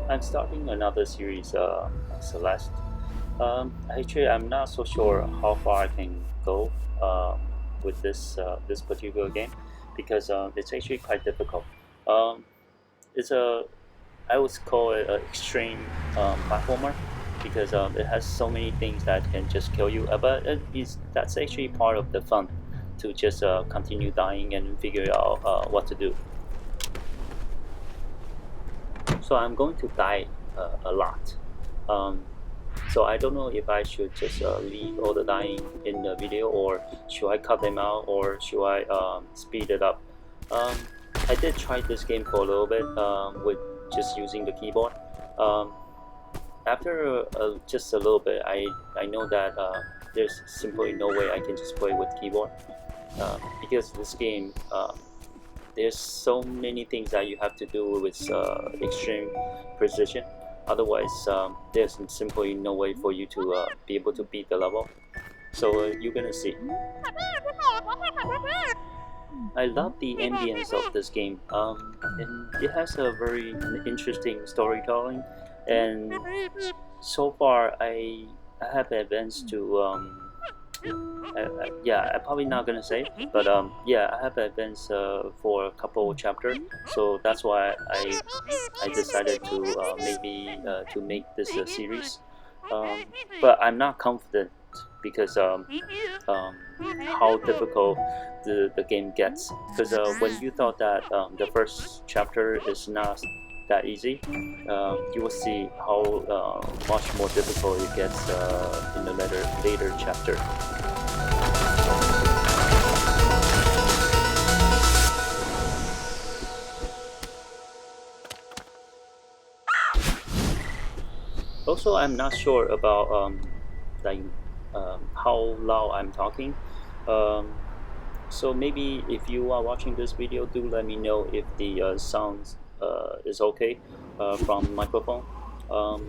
I'm starting another series, Celeste. Actually, I'm not so sure how far I can go with this particular game because it's actually quite difficult. Um, it's a I would call it an extreme platformer because it has so many things that can just kill you. But that's actually part of the fun to just continue dying and figure out what to do. So I'm going to die a lot. Um, so I don't know if I should just leave all the dying in the video, or should I cut them out, or should I speed it up. Um, I did try this game for a little bit with just using the keyboard. Um, after just a little bit, I know that there's simply no way I can just play with keyboard because this game there's so many things that you have to do with extreme precision. Otherwise, there's simply no way for you to be able to beat the level. So you're gonna see. I love the ambience of this game, and it has a very interesting storytelling. And so far, I have advanced to yeah, I'm probably not gonna say, but yeah, I have advanced for a couple of chapters, so that's why I decided to maybe to make this a series. Um, but I'm not confident because um, how difficult the game gets. Because when you thought that the first chapter is not that easy, you will see how much more difficult it gets in the later chapter. Also, I'm not sure about like how loud I'm talking. Um, so maybe if you are watching this video, do let me know if the sound is okay from microphone. Um,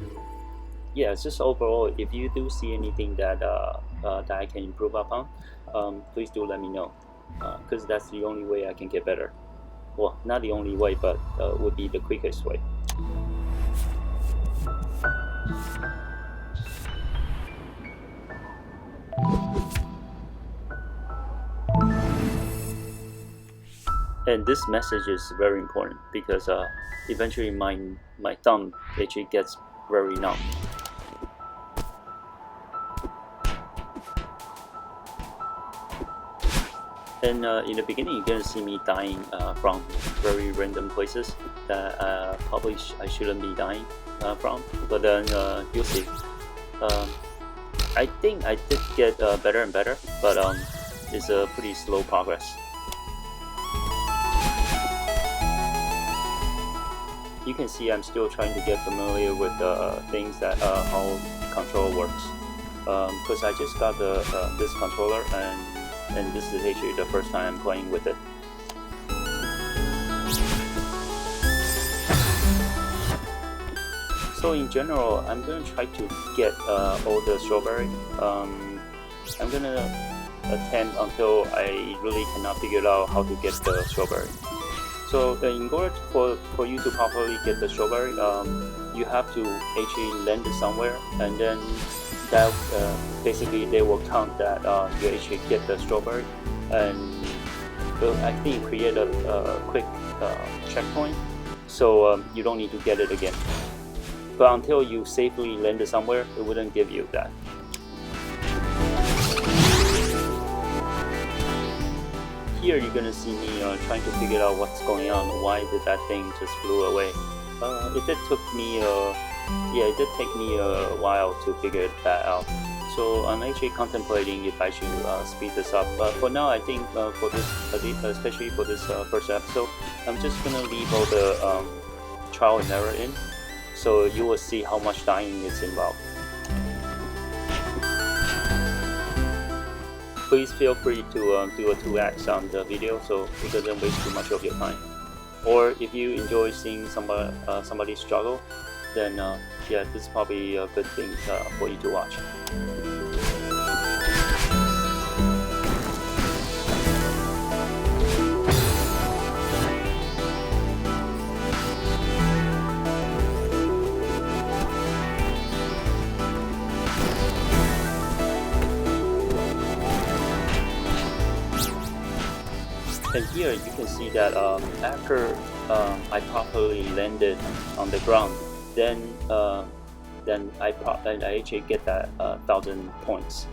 yeah, just overall, if you do see anything that I can improve upon, please do let me know, because that's the only way I can get better. Well, not the only way, but would be the quickest way. And this message is very important because eventually my thumb actually gets very numb. And in the beginning, you're gonna see me dying from very random places that probably I shouldn't be dying from. But then you'll see. Um, I think I did get better and better, but it's a pretty slow progress. You can see I'm still trying to get familiar with things that how control works. Because I just got this controller and this is actually the first time I'm playing with it. So in general, I'm gonna try to get all the strawberry. I'm gonna attempt until I really cannot figure out how to get the strawberry. So in order for you to properly get the strawberry, you have to actually land it somewhere, and then that basically they will count that you actually get the strawberry, and I think create a quick checkpoint, so you don't need to get it again. But until you safely land it somewhere, it wouldn't give you that. Here you're gonna see me trying to figure out what's going on. Why did that thing just flew away? It did take me a while to figure that out. So I'm actually contemplating if I should speed this up. But for now, I think for this, especially for this first episode, I'm just gonna leave all the trial and error in, so you will see how much dying is involved. Please feel free to do a 2x on the video so it doesn't waste too much of your time. Or if you enjoy seeing somebody struggle, then yeah, this is probably a good thing for you to watch. And here you can see that after I properly landed on the ground, then I actually get that 1,000 points.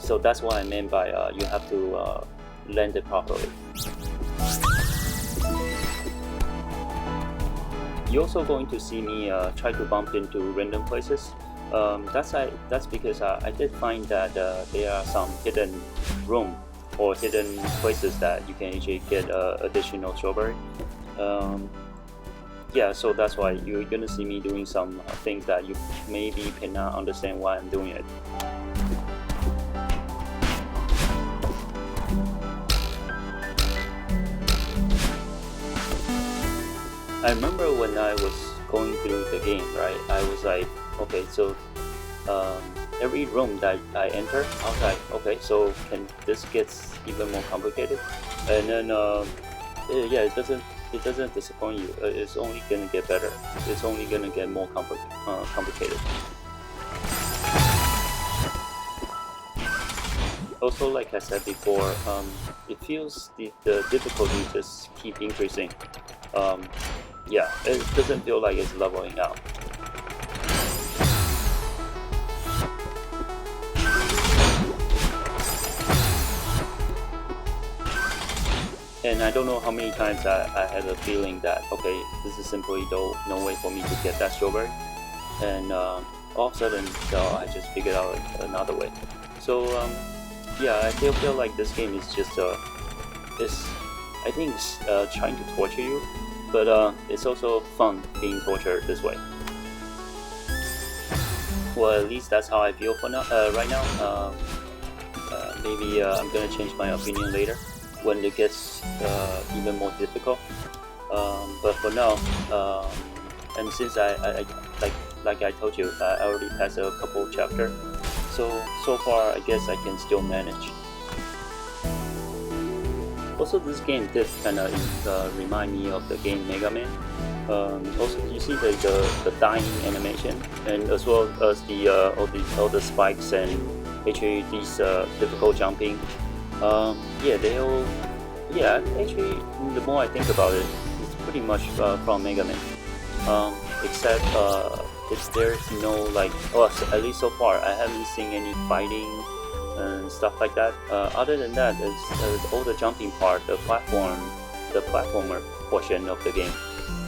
So that's what I meant by you have to land it properly. You're also going to see me try to bump into random places. That's because I did find that there are some hidden room or hidden places that you can actually get additional strawberry. Yeah, so that's why you're gonna see me doing some things that you maybe cannot understand why I'm doing it. I remember when I was going through the game, right? I was like, okay, so every room that I enter, I was like, okay, so can this gets even more complicated? And then yeah, it doesn't disappoint you. It's only gonna get better. It's only gonna get more complicated. Also, like I said before, it feels the difficulty just keep increasing. Yeah, it doesn't feel like it's leveling out. And I don't know how many times I had a feeling that, okay, this is simply no way for me to get that strawberry. And all of a sudden, I just figured out another way. So yeah, I feel like this game is just, I think it's trying to torture you, but it's also fun being tortured this way. Well, at least that's how I feel for now. Right now, maybe I'm gonna change my opinion later when it gets even more difficult. But for now, and since I like I told you, I already passed a couple chapters, so far I guess I can still manage. Also, this game did kind of remind me of the game Mega Man. Also, you see the dying animation, and as well as the all the spikes and actually these difficult jumping. Yeah, they all. Yeah, actually, the more I think about it, it's pretty much from Mega Man. Except if there's no like, well, at least so far, I haven't seen any fighting and stuff like that. Other than that, it's all the jumping part, the platformer portion of the game.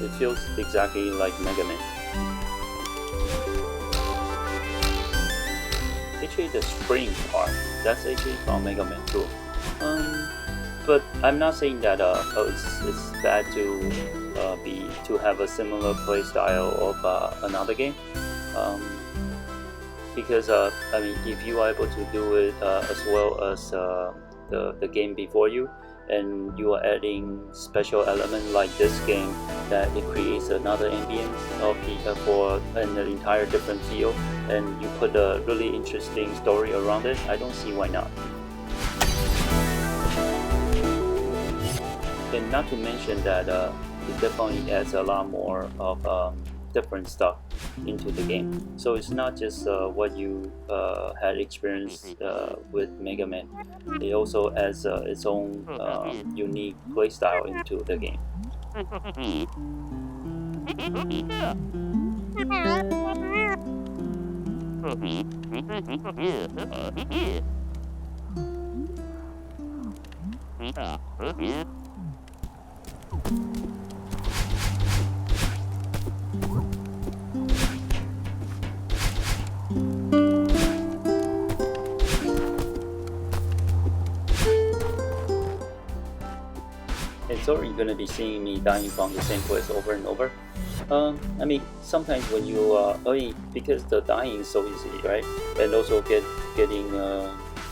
It feels exactly like Mega Man. Actually, the spring part, that's actually from Mega Man too. But I'm not saying that it's bad to have a similar play style of another game. Because I mean, if you are able to do it as well as the game before you, and you are adding special element like this game, that it creates another ambience of for an entire different field, and you put a really interesting story around it, I don't see why not. And not to mention that it definitely adds a lot more of different stuff into the game. So it's not just what you had experienced with Mega Man. It also adds its own unique playstyle into the game. And so you're gonna be seeing me dying from the same place over and over. I mean, sometimes when you because the dying is so easy, right? And also getting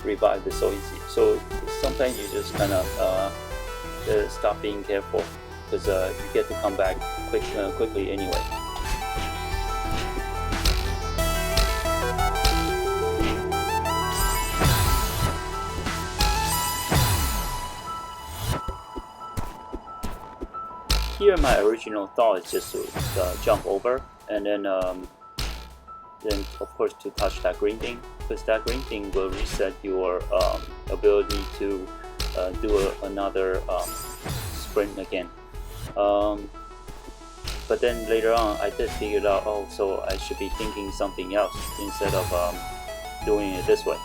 revived is so easy. So sometimes you just kind of stop being careful, because you get to come back quickly anyway. Here, my original thought is just to jump over, and then of course to touch that green thing, because that green thing will reset your ability to do another sprint again. But then later on, I did figure it out. Oh, so I should be thinking something else instead of doing it this way.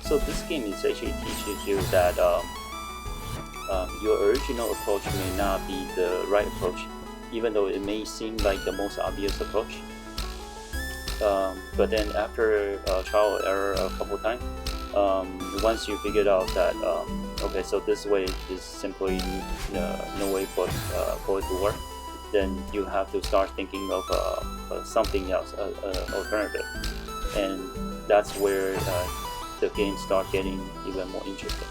So this game is actually teaches you that your original approach may not be the right approach, even though it may seem like the most obvious approach. But then after trial and error a couple times, once you figured out that okay, so this way is simply no way for it to work, then you have to start thinking of something else, alternative, and that's where the game start getting even more interesting.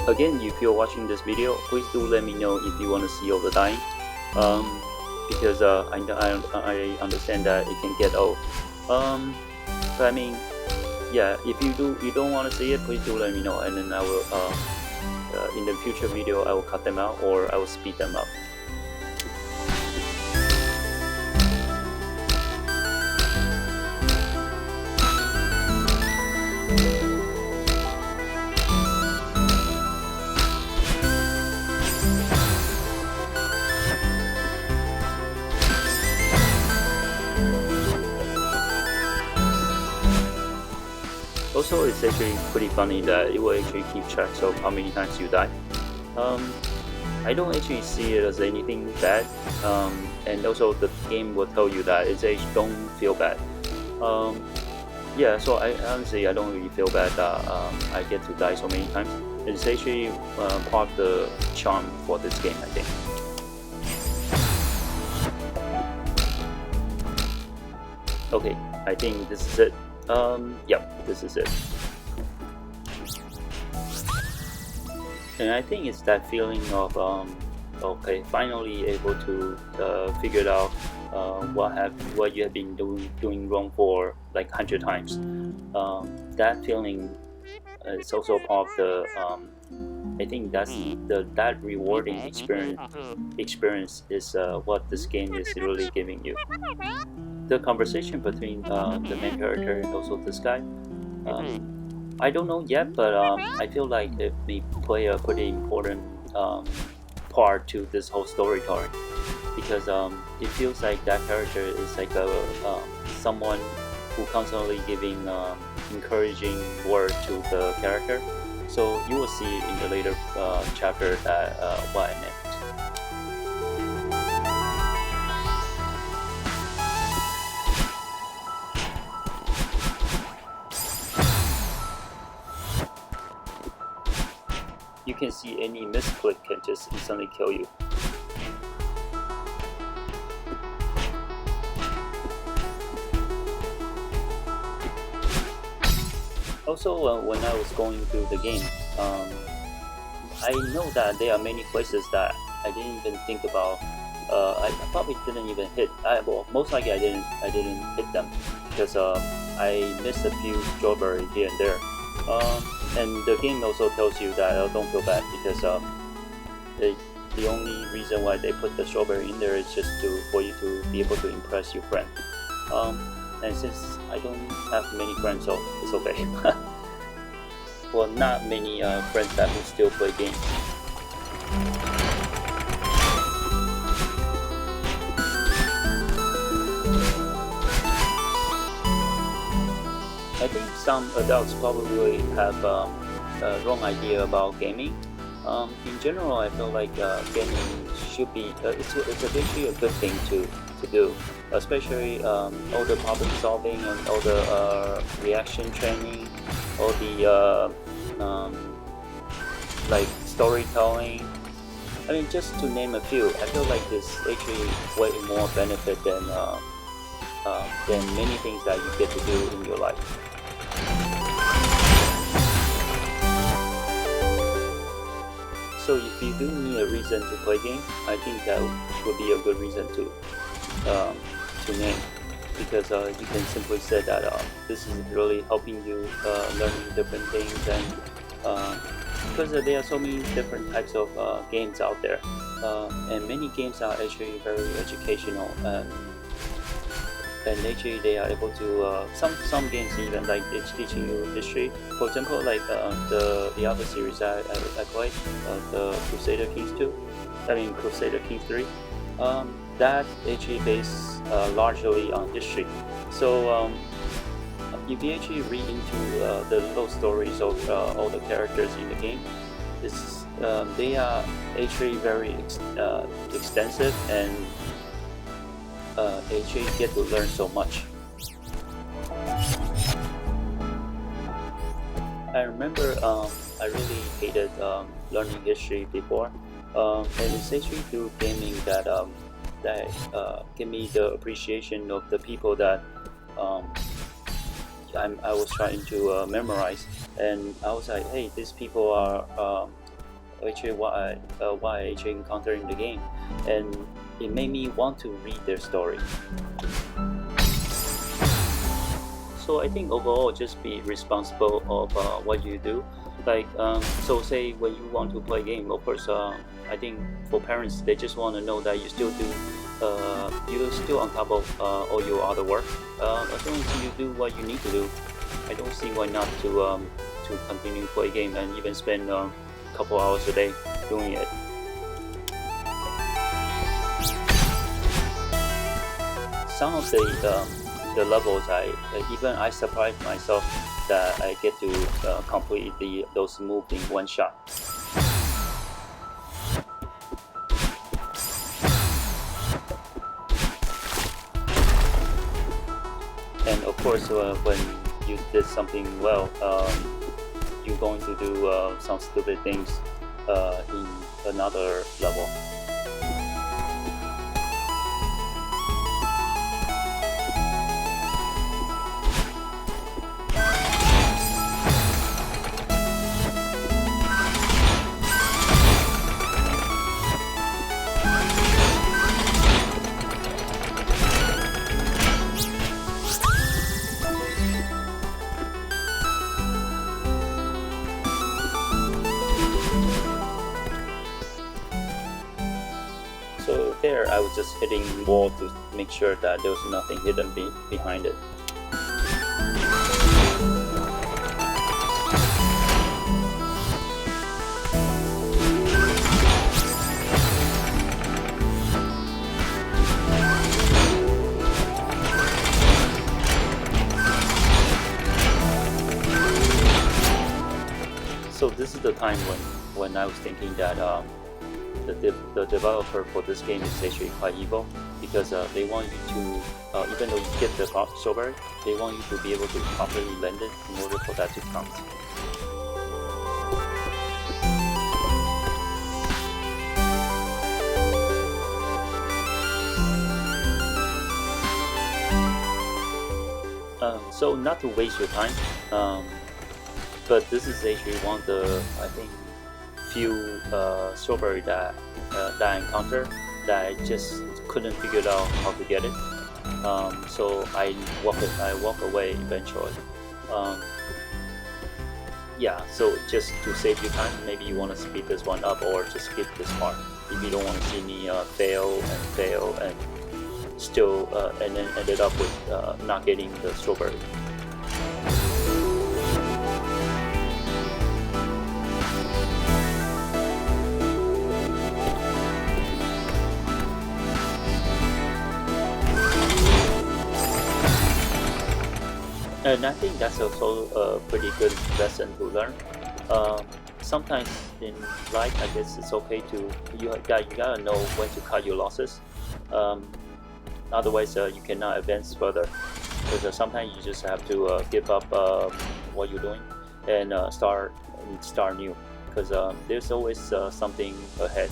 Again, if you're watching this video, please do let me know if you want to see all the dying, because I understand that it can get old. But I mean, yeah, if you don't want to see it, please do let me know, and then I will in the future video I will cut them out or I will speed them up. Also, it's actually pretty funny that it will actually keep track of how many times you die. I don't actually see it as anything bad, and also the game will tell you that it's actually don't feel bad. Yeah, so I honestly I don't really feel bad that I get to die so many times. It's actually part of the charm for this game, I think. Okay, I think this is it. Yep, this is it. And I think it's that feeling of okay, finally able to figure out what you have been doing wrong for like 100 times. That feeling is also part of the I think that's that rewarding experience is what this game is really giving you. The conversation between the main character and also this guy, I don't know yet, but I feel like it may play a pretty important part to this whole storytelling, because it feels like that character is like someone who constantly giving encouraging word to the character. So you will see in the later chapter that what I meant. You can see any misclick can just instantly kill you. Also, when I was going through the game, I know that there are many places that I didn't even think about. I probably didn't even hit. Well, most likely I didn't hit them because I missed a few strawberries here and there. And the game also tells you that don't feel bad, because the only reason why they put the strawberry in there is just for you to be able to impress your friend. And since I don't have many friends, so it's okay. Well, not many friends that will still play games. I think some adults probably have a wrong idea about gaming. In general, I feel like gaming should be it's actually a good thing to do, especially all the problem solving and all the reaction training, all the like storytelling. I mean, just to name a few, I feel like this actually way more benefit than many things that you get to do in your life. So So if you do need a reason to play game, I think that would be a good reason to name, because you can simply say that this is really helping you learning different things, and because there are so many different types of games out there, and many games are actually very educational, and actually they are able to some games even like it's teaching you history. For example, like the other series I played, the Crusader Kings 2, I mean Crusader Kings 3, that actually based largely on history. So if you actually read into the little stories of all the characters in the game, they are actually very extensive, and actually get to learn so much. I remember I really hated learning history before, and it's actually through gaming that give me the appreciation of the people that I was trying to memorize, and I was like, hey, these people are actually what I actually encountered in the game, and it made me want to read their story. So I think overall, just be responsible of what you do. Like so, say when you want to play a game, of course, I think for parents, they just want to know that you still do. You're still on top of all your other work. As long as you do what you need to do, I don't see why not to continue play game and even spend a couple hours a day doing it. Some of the levels, I surprised myself that I get to complete those moves in one shot. And of course, when you did something well, you're going to do some stupid things in another level. So there, I was just hitting the wall to make sure that there was nothing hidden behind it. So this is the time when I was thinking that the developer for this game is actually quite evil, because they want you to, even though you get the strawberry, they want you to be able to properly lend it in order for that to count. So not to waste your time, but this is actually one of the, I think, few strawberry that I encountered that I just couldn't figure out how to get it. So I walk away eventually. Yeah, so just to save you time, maybe you want to speed this one up or just skip this part if you don't want to see me fail and still and then ended up with not getting the strawberry. And I think that's also a pretty good lesson to learn. Sometimes in life, I guess it's okay to you gotta know when to cut your losses. Otherwise, you cannot advance further. Because sometimes you just have to give up what you're doing and start new. Because there's always something ahead.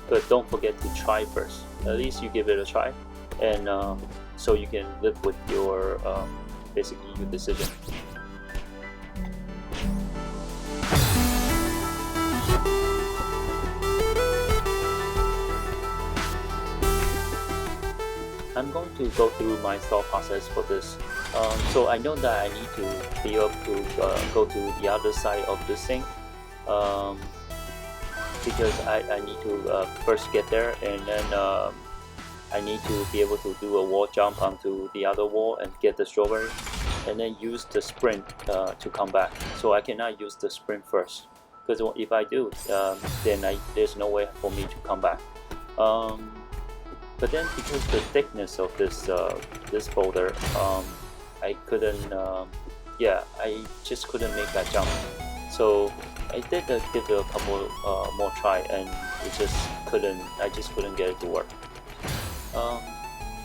But don't forget to try first. At least you give it a try, and so you can live with your basically your decision. I'm going to go through my thought process for this. So I know that I need to be able to go to the other side of this thing, because I need to first get there, and then I need to be able to do a wall jump onto the other wall and get the strawberry, and then use the sprint to come back. So I cannot use the sprint first, because if I do, then there's no way for me to come back. But then because the thickness of this boulder, I couldn't, I just couldn't make that jump. So I did give it a couple more try, and it just couldn't. I just couldn't get it to work.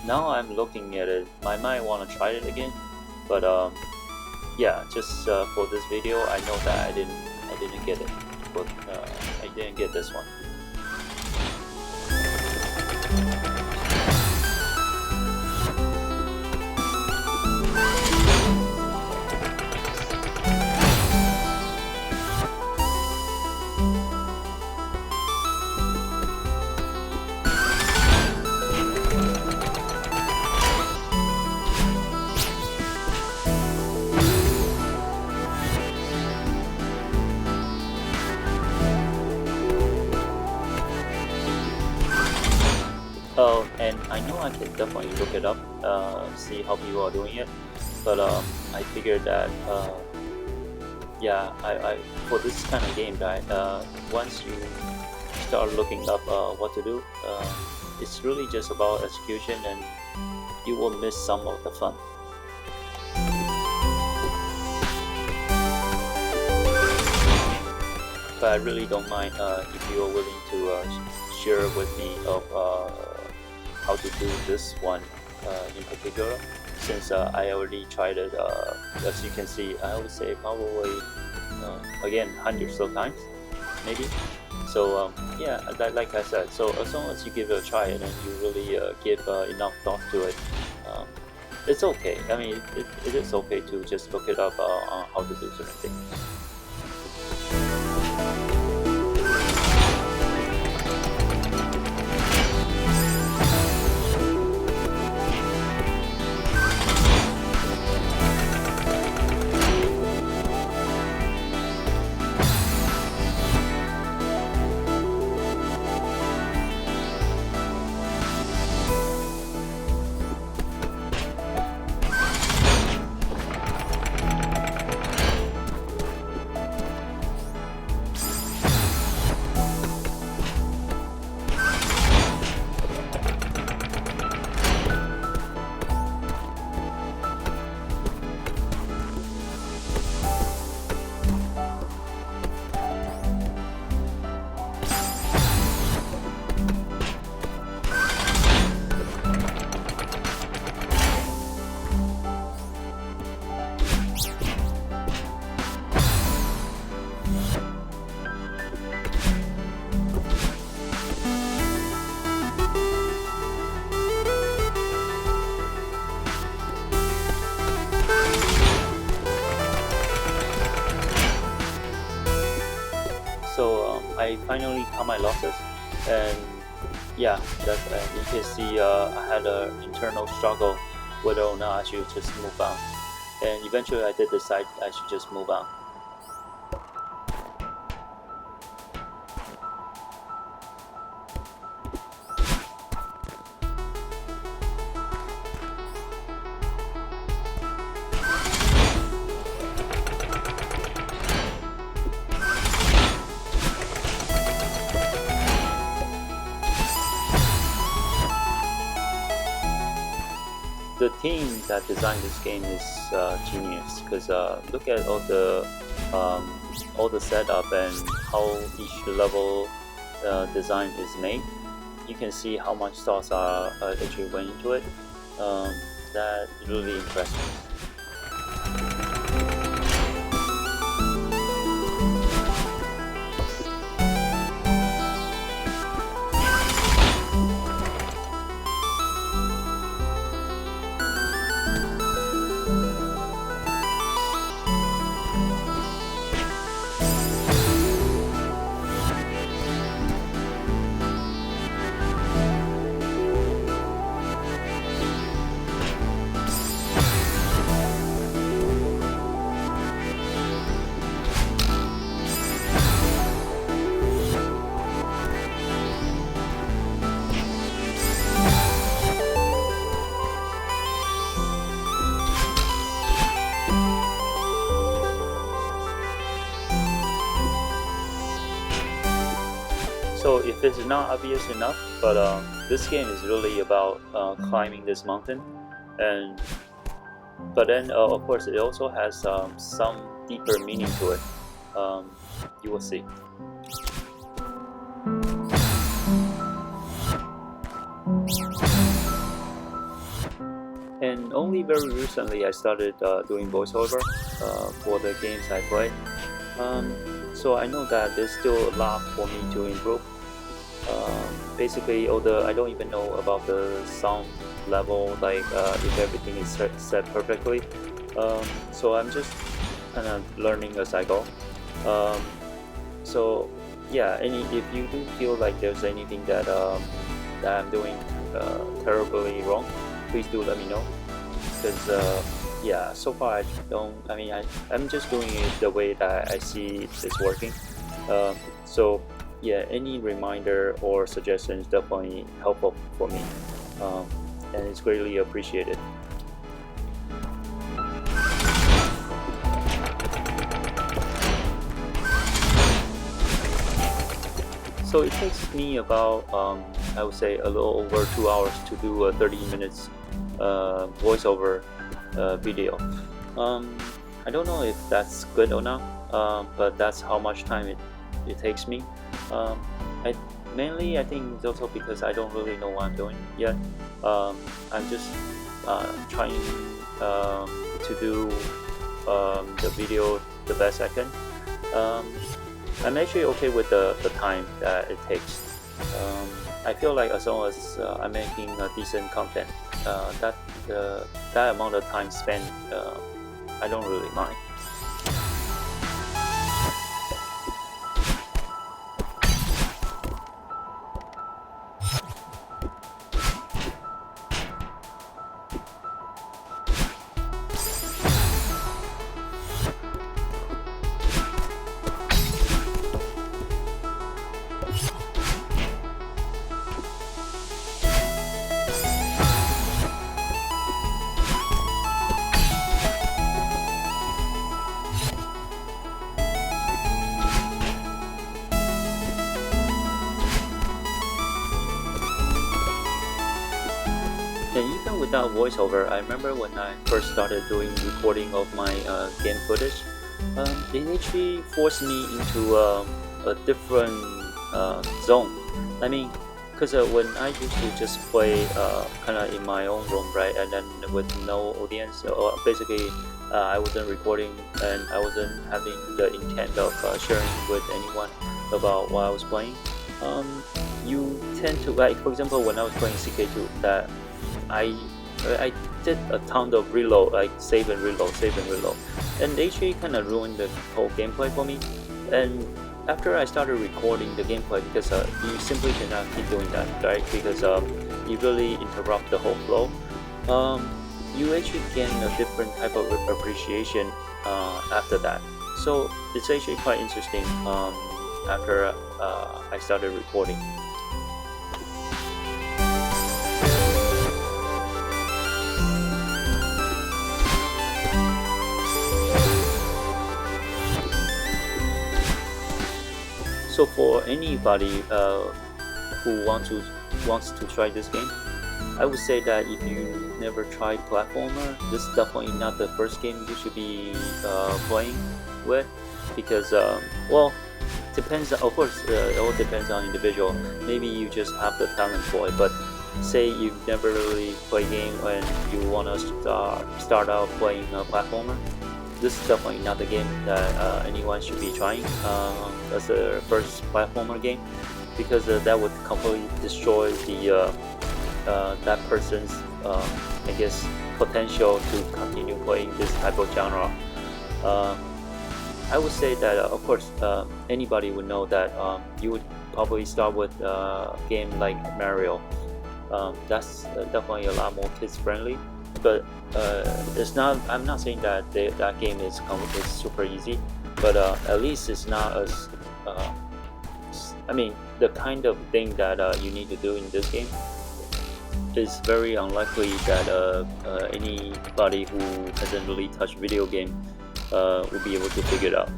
Now I'm looking at it, my mind want to try it again, but just for this video, I know that I didn't get it, but I didn't get this one. Oh, and I know I can definitely look it up, see how people are doing it, but I figured that I for this kind of game, right, once you start looking up what to do, it's really just about execution, and you will miss some of the fun. But I really don't mind if you are willing to share with me of how to do this one in particular, since I already tried it. As you can see, I would say probably again hundreds of times, maybe. So like I said, so as long as you give it a try and then you really give enough thought to it, it's okay. I mean, it is okay to just look it up on how to do certain things. So I finally cut my losses, and you can see I had an internal struggle whether or not I should just move on, and eventually I did decide I should just move on. The team that designed this game is genius, because look at all the setup and how each level design is made. You can see how much thoughts are actually went into it. That really impressed me. So if it's not obvious enough, but this game is really about climbing this mountain, and but then of course it also has some deeper meaning to it. You will see. And only very recently I started doing voiceover for the games I play. So I know that there's still a lot for me to improve. Basically, although I don't even know about the sound level, like if everything is set perfectly. So I'm just kind of learning as I go. So yeah, if you do feel like there's anything that I'm doing terribly wrong, please do let me know. Because yeah, so far I don't. I mean, I'm just doing it the way that I see it's working. So yeah, any reminder or suggestions definitely helpful for me, and it's greatly appreciated. So it takes me about I would say a little over 2 hours to do a 30 minutes voiceover video. I don't know if that's good or not, but that's how much time it takes me. Mainly I think it's also because I don't really know what I'm doing yet. I'm just trying to do the video the best I can. I'm actually okay with the time that it takes. I feel like as long as I'm making decent content, that amount of time spent, I don't really mind. And even without voiceover, I remember when I first started doing recording of my game footage, it actually forced me into a different zone. I mean, because when I used to just play kind of in my own room, right, and then with no audience, or basically I wasn't recording and I wasn't having the intent of sharing with anyone about what I was playing. You tend to, like, for example, when I was playing CK2, that I did a ton of reload, like save and reload, and they actually kind of ruined the whole gameplay for me. And after I started recording the gameplay, because you simply cannot keep doing that, right? Because you really interrupt the whole flow. You actually gain a different type of appreciation after that. So it's actually quite interesting after I started recording. So for anybody who wants to try this game, I would say that if you never tried platformer, this is definitely not the first game you should be playing with, because well, depends. Of course, it all depends on individual. Maybe you just have the talent for it, but say you've never really played game and you want to start out playing a platformer, this is definitely not the game that anyone should be trying as a first platformer game, because that would completely destroy the that person's I guess potential to continue playing this type of genre. I would say that of course anybody would know that you would probably start with a game like Mario. That's definitely a lot more kids friendly, but it's not. I'm not saying that that game is super easy, but at least it's not as I mean, the kind of thing that you need to do in this game is very unlikely that anybody who hasn't really touched video game will be able to figure it out.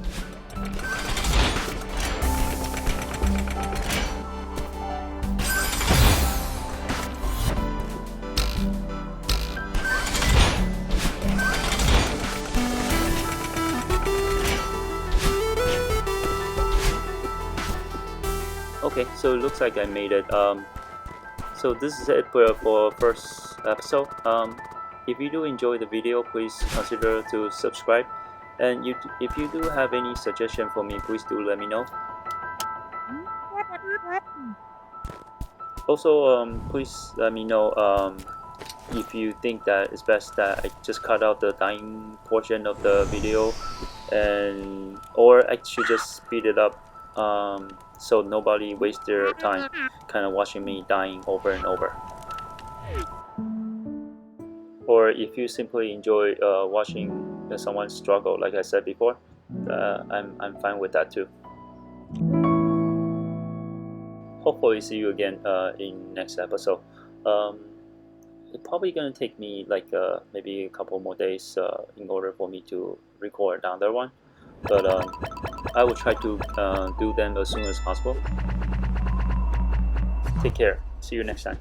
Okay, so it looks like I made it. So this is it for first episode. If you do enjoy the video, please consider to subscribe. And if you do have any suggestion for me, please do let me know. Also, please let me know if you think that it's best that I just cut out the dying portion of the video, or I should just speed it up so nobody wastes their time kind of watching me dying over and over. Or if you simply enjoy watching someone struggle, like I said before, I'm fine with that too. Hopefully see you again in next episode. It's probably gonna take me like maybe a couple more days in order for me to record another one, but I will try to do them as soon as possible. Take care. See you next time.